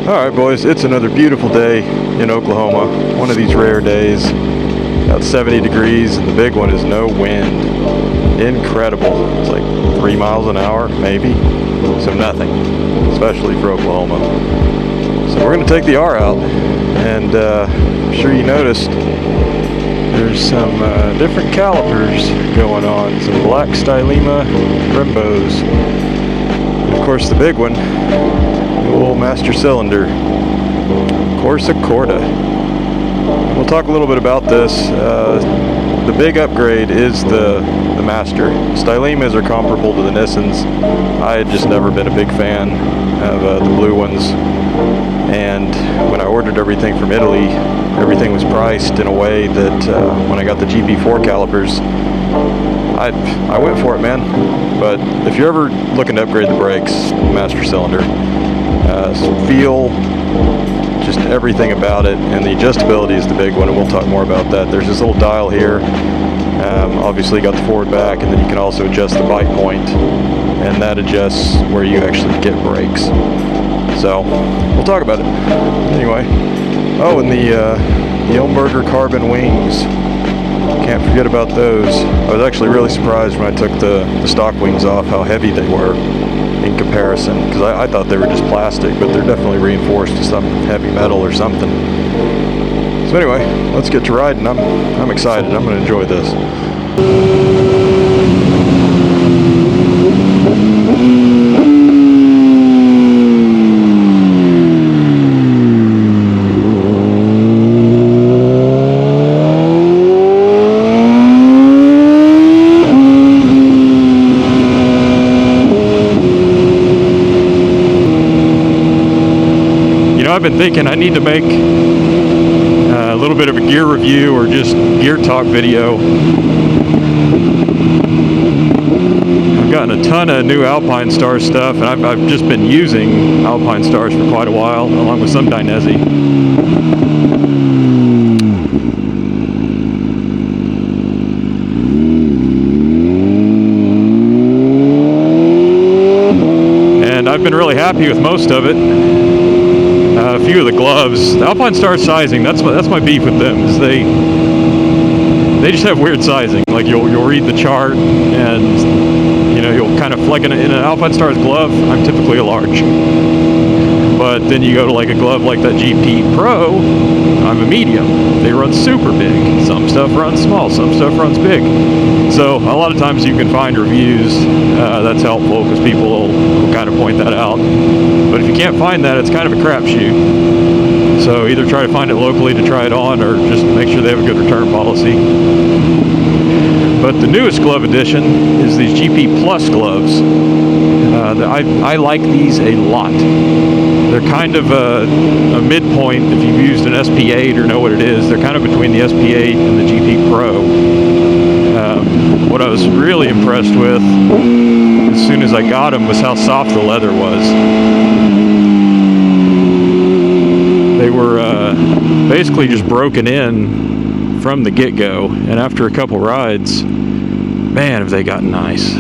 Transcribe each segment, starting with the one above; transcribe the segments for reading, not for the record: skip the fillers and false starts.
Alright boys, it's another beautiful day in Oklahoma. One of these rare days. About 70 degrees and the big one is no wind. Incredible. It's like 3 miles an hour, maybe. So nothing, especially for Oklahoma. So we're going to take the R out. And I'm sure you noticed there's some different calipers going on. Some black Stylema Brembos. And of course the big one, the old Master Cylinder, Corsa Corta. We'll talk a little bit about this. The big upgrade is the Master. Stylemas are comparable to the Nissans. I had just never been a big fan of the blue ones. And when I ordered everything from Italy, everything was priced in a way that when I got the GP4 calipers, I went for it, man. But if you're ever looking to upgrade the brakes, Master Cylinder, feel, just everything about it, and the adjustability is the big one, and we'll talk more about that. There's this little dial here. Obviously you got the forward back, and then you can also adjust the bite point, and that adjusts where you actually get brakes. So we'll talk about it anyway. Oh, and the Elmberger carbon wings, can't forget about those. I was actually really surprised when I took the stock wings off how heavy they were in comparison, because I thought they were just plastic, but they're definitely reinforced to some heavy metal or something. So anyway, let's get to riding. I'm excited. I'm going to enjoy this. I've been thinking I need to make a little bit of a gear review or just gear talk video. I've gotten a ton of new Alpinestars stuff, and I've just been using Alpinestars for quite a while, along with some Dainese. And I've been really happy with most of it. A few of the gloves, the Alpinestars sizing, that's my beef with them, is they just have weird sizing. Like you'll read the chart, and you'll kind of, like in an Alpinestars glove, I'm typically a large, but then you go to like a glove like that GP Pro, I'm a medium. They run super big. Some stuff runs small, some stuff runs big. So a lot of times you can find reviews that's helpful, because people will kind of point that out. But if you can't find that, it's kind of a crapshoot. So either try to find it locally to try it on, or just make sure they have a good return policy. But the newest glove edition is these GP Plus gloves. I like these a lot. They're kind of a midpoint. If you've used an SP8 or know what it is, they're kind of between the SP8 and the GP Pro. What I was really impressed with as soon as I got them was how soft the leather was. They were basically just broken in from the get-go, and after a couple rides, man, have they gotten nice.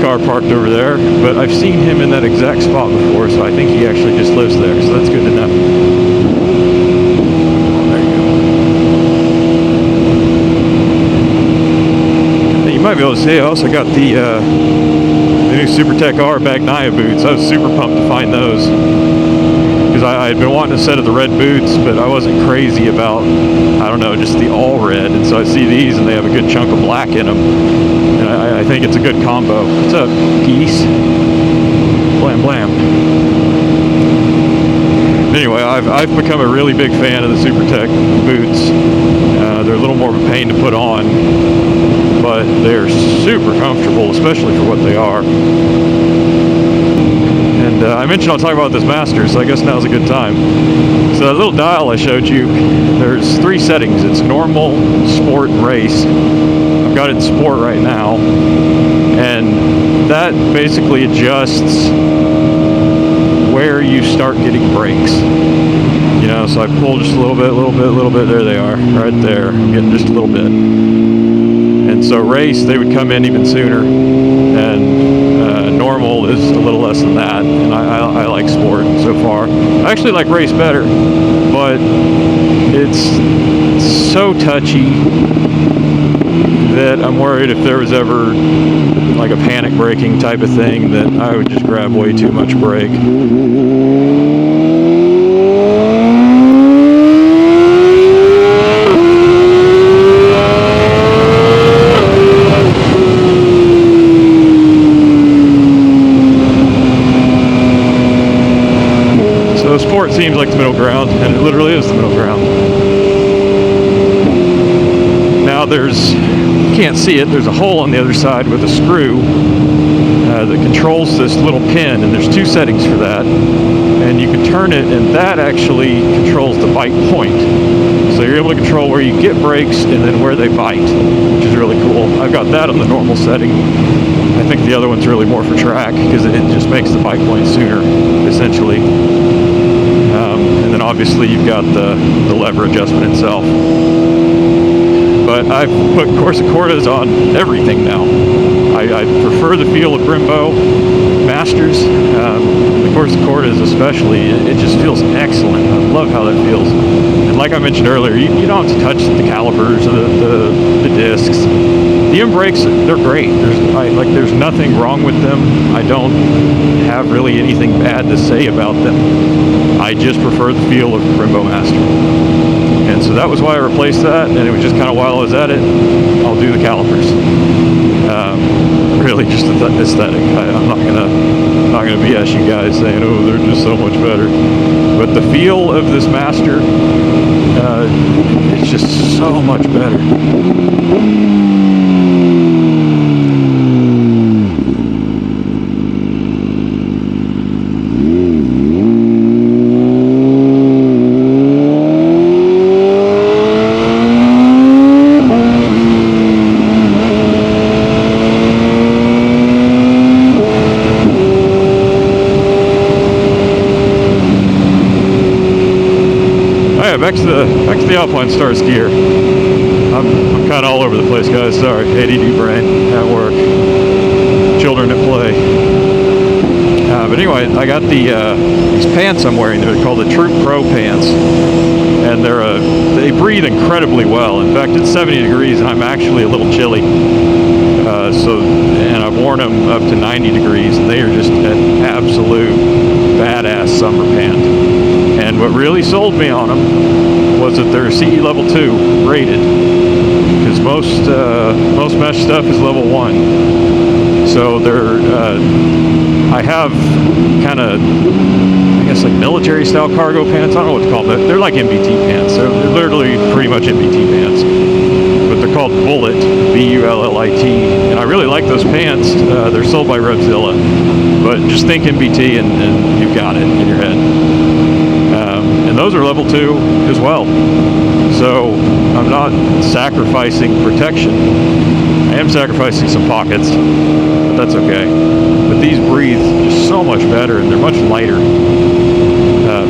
Car parked over there, but I've seen him in that exact spot before, so I think he actually just lives there, so that's good to know. There you go. You might be able to see I also got the new Super Tech R Bagnaia boots. I was super pumped to find those, because I had been wanting a set of the red boots, but I wasn't crazy about, I don't know, just the all red, and so I see these and they have a good chunk of black in them. I think it's a good combo. What's up, geese? Blam, blam. Anyway, I've become a really big fan of the Super Tech boots. They're a little more of a pain to put on, but they're super comfortable, especially for what they are. And I mentioned I'll talk about this Master, so I guess now's a good time. So that little dial I showed you, there's 3 settings. It's normal, sport, and race. I've got it in sport right now, and that basically adjusts where you start getting brakes. You know, so I pull just a little bit, there they are, right there. I'm getting just a little bit. And so race, they would come in even sooner, and normal is a little less than that, and I like sport so far. I actually like race better, but it's so touchy that I'm worried if there was ever like a panic braking type of thing that I would just grab way too much brake. So sport seems like the middle ground, and it literally is the middle ground. Now you can't see it, there's a hole on the other side with a screw that controls this little pin, and there's two settings for that, and you can turn it, and that actually controls the bite point. So you're able to control where you get brakes and then where they bite, which is really cool. I've got that on the normal setting. I think the other one's really more for track because it just makes the bite point sooner, essentially. And then obviously you've got the lever adjustment itself. But I've put Corsa Cortas on everything now. I prefer the feel of Brembo Masters. The Corsa Cortas especially, it just feels excellent. I love how that feels. And like I mentioned earlier, you don't have to touch the calipers or the discs. The brakes, they're great. There's nothing wrong with them. I don't have really anything bad to say about them. I just prefer the feel of Brembo Master. And so that was why I replaced that, and it was just kind of while I was at it, I'll do the calipers. Really just aesthetic. I'm not gonna BS you guys saying, oh, they're just so much better. But the feel of this Master, it's just so much better. Back to the Alpinestars gear. I'm kind of all over the place, guys. Sorry, ADD brain at work. Children at play. But anyway, I got these pants I'm wearing. They're called the Troop Pro pants, and they breathe incredibly well. In fact, it's 70 degrees, and I'm actually a little chilly. And I've worn them up to 90 degrees, and they are just an absolute badass summer pant. And what really sold me on them was that they're CE level 2 rated, because most mesh stuff is level 1. So I have kind of, I guess, like military style cargo pants. I don't know what to call them. They're like MBT pants. They're literally pretty much MBT pants, but they're called Bullet, B-U-L-L-I-T. And I really like those pants. They're sold by Revzilla, but just think MBT and you've got it in your head. And those are level 2 as well. So I'm not sacrificing protection. I am sacrificing some pockets, but that's okay. But these breathe just so much better, and they're much lighter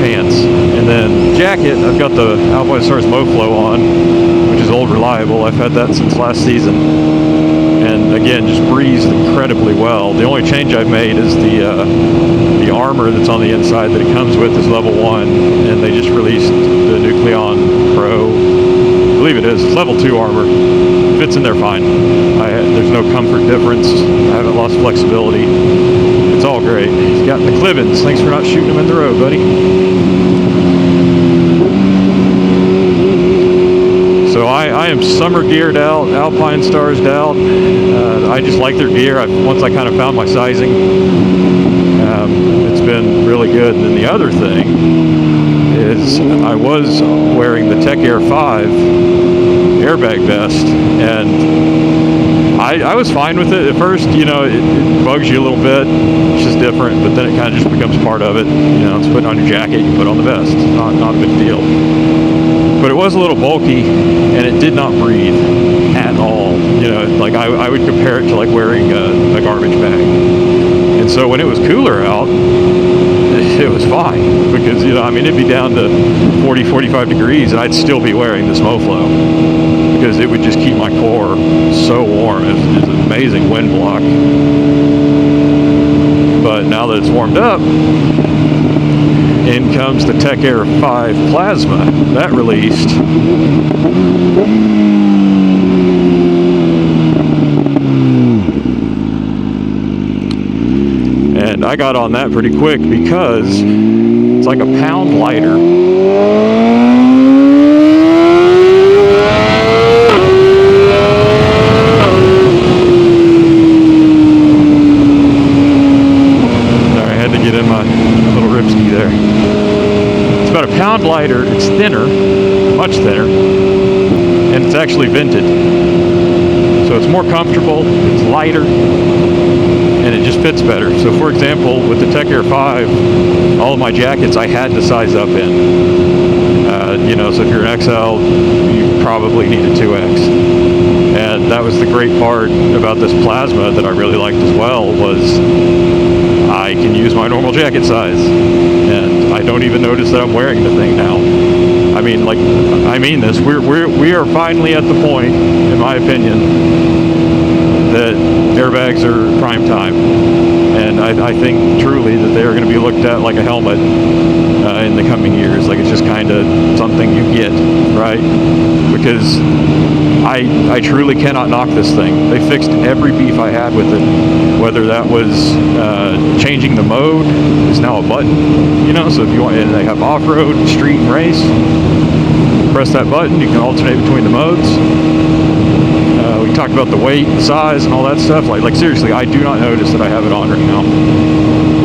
pants. And then jacket, I've got the Alpinestars Moflo on, which is old reliable. I've had that since last season. And again, just breathes incredibly well. The only change I've made is the armor that's on the inside that it comes with is level 1, and they just released the Nucleon Pro. I believe it is. It's level 2 armor. Fits in there fine. There's no comfort difference. I haven't lost flexibility. It's all great. He's got the Clivins. Thanks for not shooting him in the road, buddy. So I am summer geared out, Alpinestars out. I just like their gear. Once I kind of found my sizing, it's been really good. And then the other thing is I was wearing the Tech Air 5 airbag vest, and I was fine with it at first. You know, it bugs you a little bit. It's just different, but then it kind of just becomes part of it. You know, it's putting on your jacket, you put on the vest. It's not a big deal. But it was a little bulky, and it did not breathe at all. You know, like I would compare it to like wearing a garbage bag. And so when it was cooler out, it was fine, because, you know, I mean, it'd be down to 40, 45 degrees and I'd still be wearing this MoFlo, because it would just keep my core so warm. It's an amazing wind block. But now that it's warmed up, in comes the Tech Air 5 Plasma. That released. And I got on that pretty quick because it's like a pound lighter. Sorry, I had to get in my little ripski there. It's about a pound lighter. It's thinner, much thinner, and it's actually vented. So it's more comfortable, it's lighter, and it just fits better. So for example, with the Tech Air 5, all of my jackets I had to size up in. You know, so if you're an XL, you probably need a 2X. And that was the great part about this Plasma that I really liked as well, was I can use my normal jacket size. And I don't even notice that I'm wearing the thing now. I mean, like, I mean this, we are finally at the point, in my opinion, that airbags are prime time. And I think truly that they are going to be looked at like a helmet in the coming years. Like, it's just kind of something you get, right? Because I truly cannot knock this thing. They fixed every beef I had with it. Whether that was changing the mode, is now a button, you know, so if you want, and they have off-road, street, and race. Press that button, you can alternate between the modes. We talked about the weight, the size, and all that stuff. Like seriously, I do not notice that I have it on right now.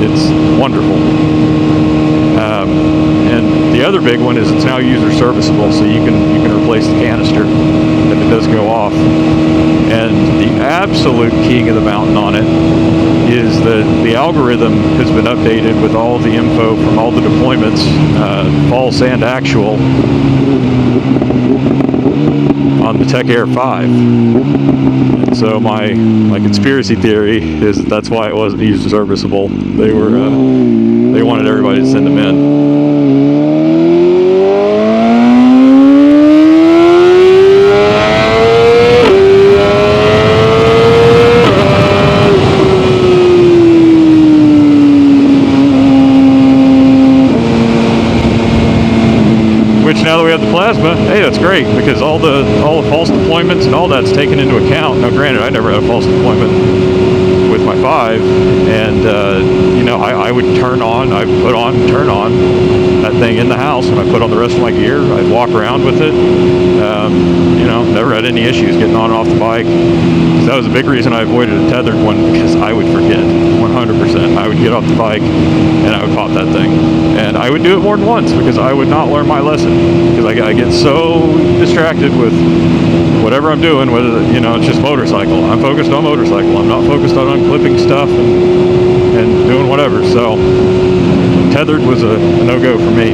It's wonderful. And the other big one is it's now user serviceable, so you can replace the canister if it does go off. And the absolute king of the mountain on it is that the algorithm has been updated with all the info from all the deployments, false and actual, on the Tech Air 5. And so my conspiracy theory is that that's why it wasn't user serviceable. They wanted everybody to send them in. Now that we have the Plasma, hey, that's great, because all the false deployments and all that's taken into account. Now, granted, I never had a false deployment with my 5, and you know, I would turn on that thing in the house, and I put on the rest of my gear. I'd walk around with it. You know, never had any issues getting on and off the bike. That was a big reason I avoided a tethered one, because I would forget 100%. I would get off the bike and I would pop that thing, and I would do it more than once because I would not learn my lesson. Because I get so distracted with whatever I'm doing, whether, you know, it's just motorcycle. I'm focused on motorcycle. I'm not focused on unclipping stuff and doing whatever. So tethered was a no-go for me.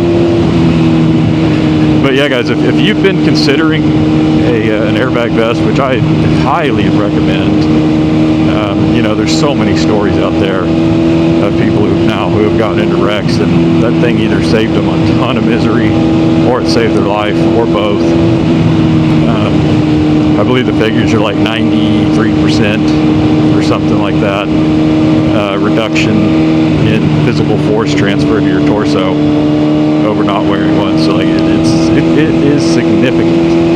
But yeah, guys, if you've been considering an airbag vest, which I highly recommend, you know, there's so many stories out there of people who have gotten into wrecks, and that thing either saved them a ton of misery, or it saved their life, or both. I believe the figures are like 93% or something like that, reduction in physical force transfer to your torso over not wearing one. So like it is significant.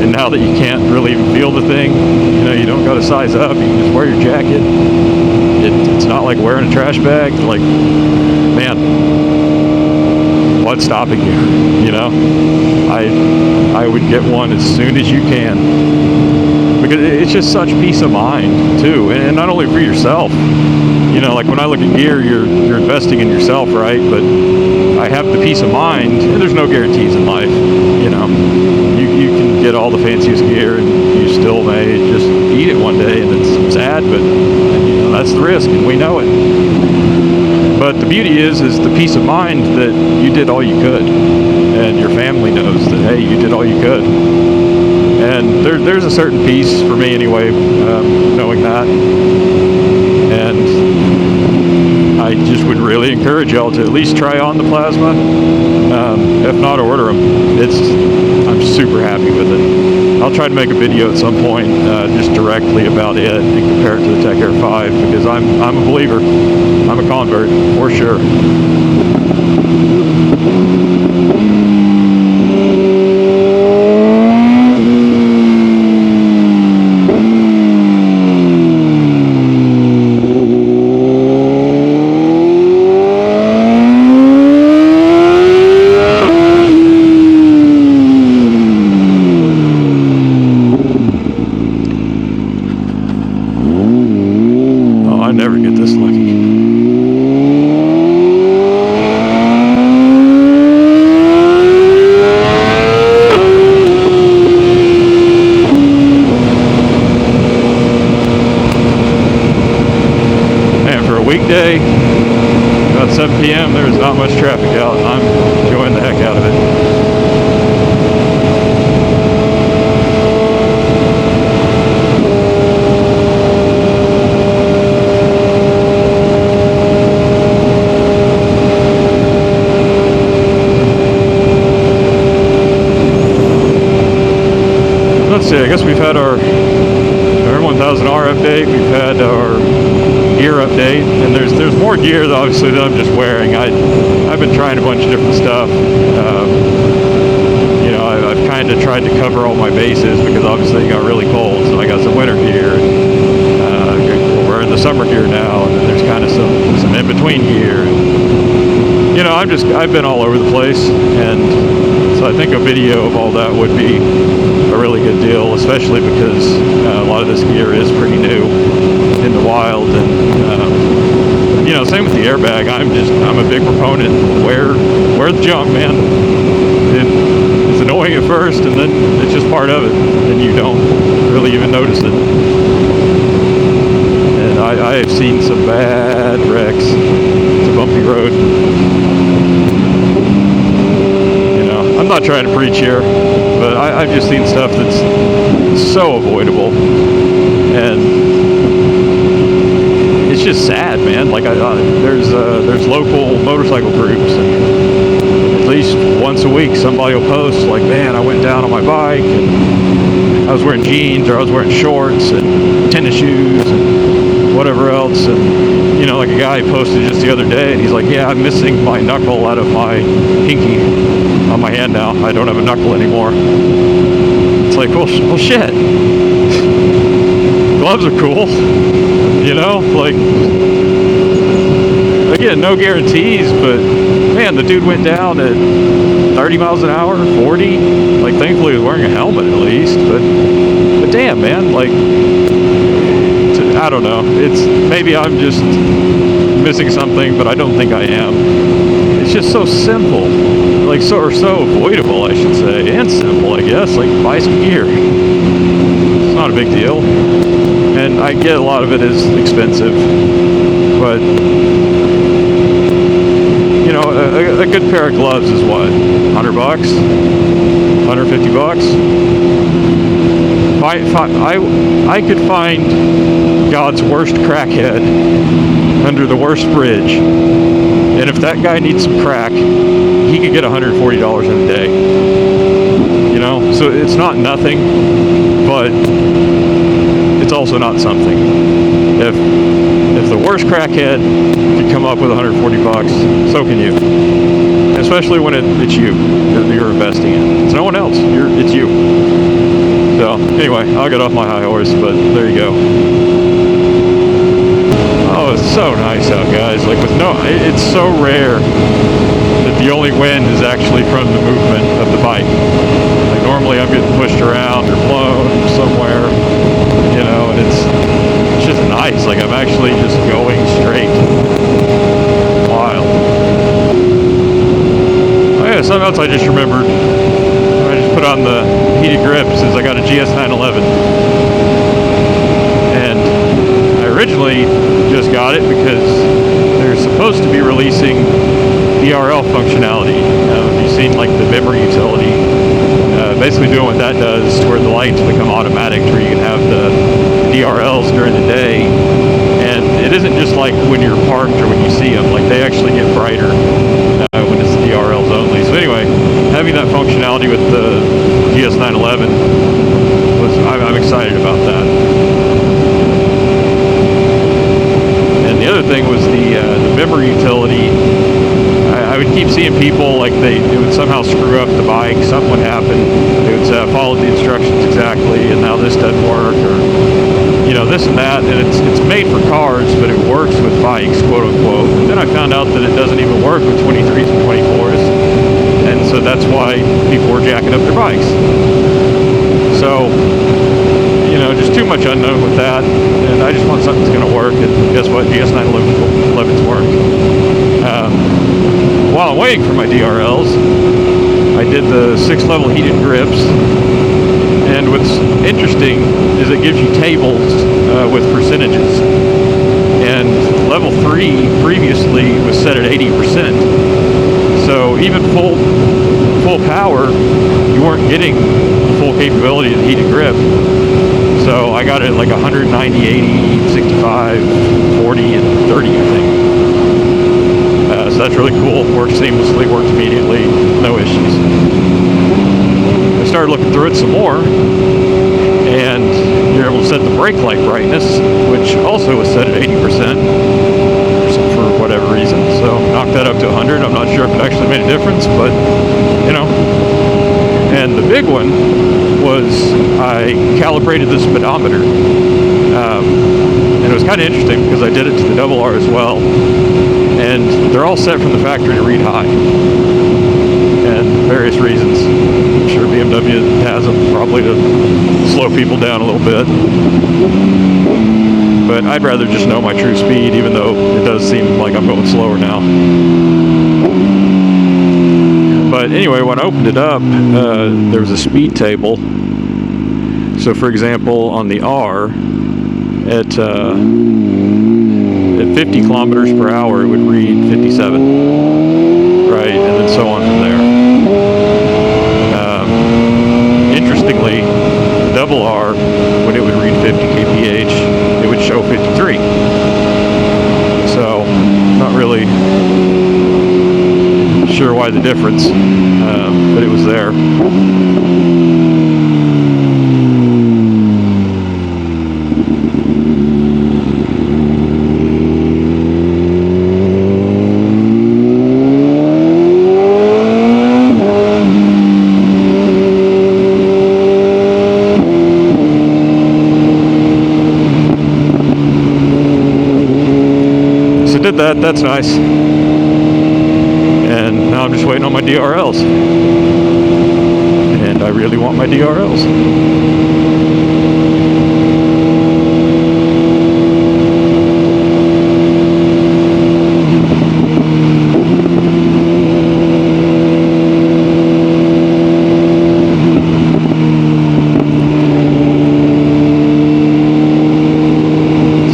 And now that you can't really even feel the thing, you know, you don't got to size up. You can just wear your jacket. It's not like wearing a trash bag. Like, man, what's stopping you? You know, I would get one as soon as you can, because it's just such peace of mind too, and not only for yourself. You know, like when I look at gear, you're investing in yourself, right? But I have the peace of mind, and there's no guarantees in life. You know, you can get all the fanciest gear, and you still may just eat it one day, and it's sad, but you know, that's the risk, and we know it. But the beauty is the peace of mind that you did all you could, and your family knows that, hey, you did all you could. And there's a certain peace for me anyway, knowing that. And I I just would really encourage y'all to at least try on the plasma. If not, order them. I'm super happy with it. I'll try to make a video at some point just directly about it and compare it to the Tech Air 5, because I'm a believer. I'm a convert for sure. Weekday, about 7 p.m. there is not much traffic out, and I'm enjoying the heck out of it. Let's see, I guess we've had our M1000R update, we've had our gear update, and there's more gear obviously that I'm just wearing. I've been trying a bunch of different stuff. You know, I've kind of tried to cover all my bases, because obviously it got really cold, so I got some winter gear, and we're in the summer gear now, and then there's kind of some in-between gear. And, you know, I've been all over the place, and so I think a video of all that would be a really good deal, especially because a lot of this gear is pretty new in the wild. And you know, same with the airbag. I'm a big proponent. Wear the junk, man. It's annoying at first, and then it's just part of it, and you don't really even notice it. And I have seen some bad wrecks. It's a bumpy road. You know, I'm not trying to preach here, but I've just seen stuff that's so avoidable, and it's just sad, man. Like there's local motorcycle groups, and at least once a week somebody will post like, man, I went down on my bike and I was wearing jeans, or I was wearing shorts and tennis shoes and whatever else. And you know, like a guy posted just the other day, and he's like, yeah, I'm missing my knuckle out of my pinky on my hand now. I don't have a knuckle anymore. It's like, well shit. Gloves are cool, you know, like, again, no guarantees, but man, the dude went down at 30 miles an hour, 40, like, thankfully he was wearing a helmet at least, but damn, man, like, I don't know, maybe I'm just missing something, but I don't think I am. It's just so simple, like, so avoidable, I should say, and simple, I guess, like, buy some gear. It's not a big deal. And I get a lot of it is expensive, but you know, a good pair of gloves is what, $100, $150. I could find God's worst crackhead under the worst bridge, and if that guy needs some crack, he could get $140 in a day. You know, so it's not nothing, but it's also not something. If the worst crackhead can come up with $140, so can you. Especially when it's you that you're investing in. It's no one else. It's you. So anyway, I'll get off my high horse, but there you go. Oh, it's so nice out, guys. Like it's so rare that the only wind is actually from the movement of the bike. Like normally I'm getting pushed around or blown somewhere, you know, and it's just nice. Like I'm actually just going straight. Wild. Oh yeah, something else I just remembered. I just put on the heated grips is I got a GS 911. And I originally just got it because they're supposed to be releasing DRL functionality. You've seen like the memory utility. Basically doing what that does to where the lights become automatic to where you can have the DRLs during the day, and it it isn't just like when you're parked or when you see them. Like, they actually get brighter when it's DRLs only. So anyway, having that functionality with the GS911 I'm excited about that. And the other thing was the memory utility. I would keep seeing people like it would somehow screw up the bike. Something would happen. They would say, I followed the instructions exactly, and now this doesn't work, or this and that. And it's made for cars, but it works with bikes, quote unquote. And then I found out that it doesn't even work with 23s and 24s, and so that's why people were jacking up their bikes. So, just too much unknown with that, and I just want something that's going to work, and guess what? GS911's work. While I'm waiting for my DRLs, I did the 6-level heated grips, and what's interesting is it gives you tables with percentages, and level 3 previously was set at 80%, so even full power, you weren't getting the full capability of the heated grip. So I got it at like 190, 80, 65, 40, and 30, I think. So that's really cool. Works seamlessly, works immediately, no issues. I started looking through it some more, and you're able to set the brake light brightness, which also was set at 80% for whatever reason. So knocked that up to 100. I'm not sure if it actually made a difference, but And the big one was I calibrated the speedometer, and it was kind of interesting because I did it to the double R as well, and they're all set from the factory to read high, and various reasons. I'm sure BMW has them probably to slow people down a little bit, but I'd rather just know my true speed, even though it does seem like I'm going slower now. But anyway, when I opened it up, there was a speed table. So for example, on the R, at 50 kilometers per hour, it would read 57, right? And then so on from there. Interestingly, the double R, when it would read 50 kph, it would show 53. So, not really sure why the difference, but it was there. So did that, that's nice. And now I'm just waiting on my DRLs. And I really want my DRLs.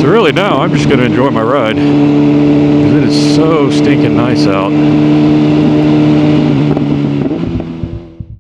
So really now I'm just going to enjoy my ride, because it is so stinking nice out.